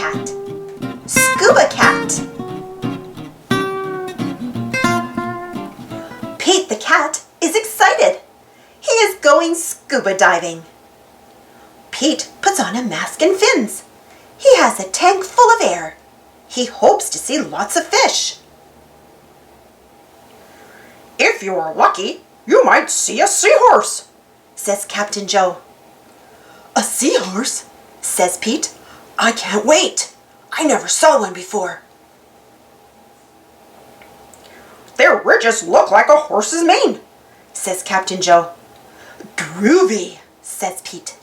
Scuba-Cat. Scuba-Cat. Pete the cat is excited. He is going scuba diving. Pete puts on a mask and fins. He has a tank full of air. He hopes to see lots of fish. If you are lucky, you might see a seahorse, says Captain Joe. A seahorse? Says Pete. I can't wait. I never saw one before. Their ridges look like a horse's mane, says Captain Joe. Groovy, says Pete.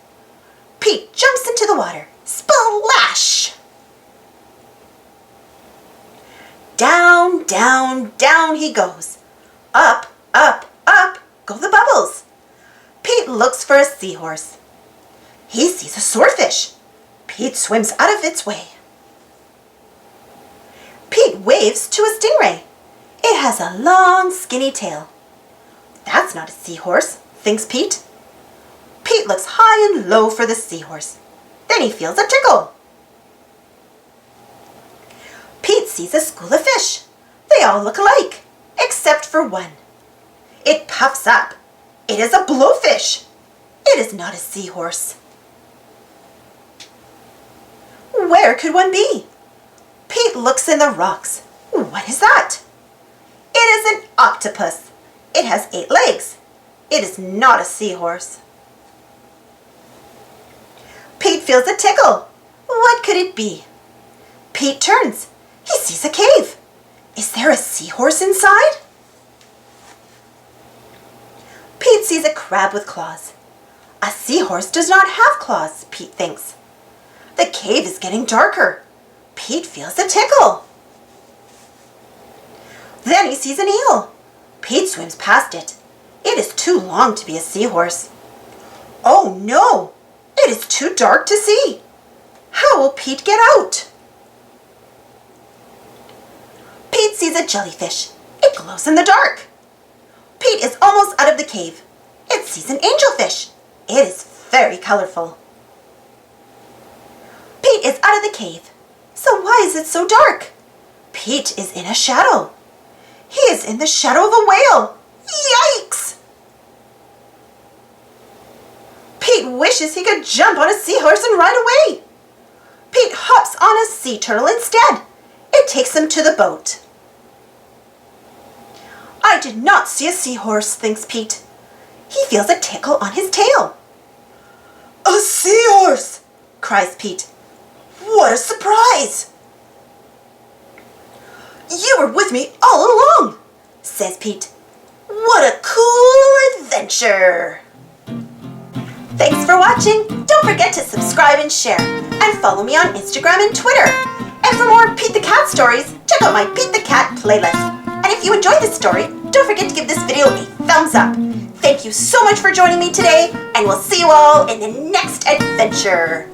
Pete jumps into the water. Splash! Down, down, down he goes. Up, up, up go the bubbles. Pete looks for a seahorse. He sees a swordfish. Pete swims out of its way. Pete waves to a stingray. It has a long, skinny tail. That's not a seahorse, thinks Pete. Pete looks high and low for the seahorse. Then he feels a tickle. Pete sees a school of fish. They all look alike, except for one. It puffs up. It is a blowfish. It is not a seahorse. Where could one be? Pete looks in the rocks. What is that? It is an octopus. It has 8 legs. It is not a seahorse. Pete feels a tickle. What could it be? Pete turns. He sees a cave. Is there a seahorse inside? Pete sees a crab with claws. A seahorse does not have claws, Pete thinks. The cave is getting darker. Pete feels a tickle. Then he sees an eel. Pete swims past it. It is too long to be a seahorse. Oh no! It is too dark to see. How will Pete get out? Pete sees a jellyfish. It glows in the dark. Pete is almost out of the cave. It sees an angelfish. It is very colorful. Pete is out of the cave. So why is it so dark? Pete is in a shadow. He is in the shadow of a whale. Yikes! Pete wishes he could jump on a seahorse and ride away. Pete hops on a sea turtle instead. It takes him to the boat. I did not see a seahorse, thinks Pete. He feels a tickle on his tail. A seahorse! Cries Pete. What a surprise! You were with me all along, says Pete. What a cool adventure! Thanks for watching. Don't forget to subscribe and share. And follow me on Instagram and Twitter. And for more Pete the Cat stories, check out my Pete the Cat playlist. And if you enjoyed this story, don't forget to give this video a thumbs up. Thank you so much for joining me today, and we'll see you all in the next adventure.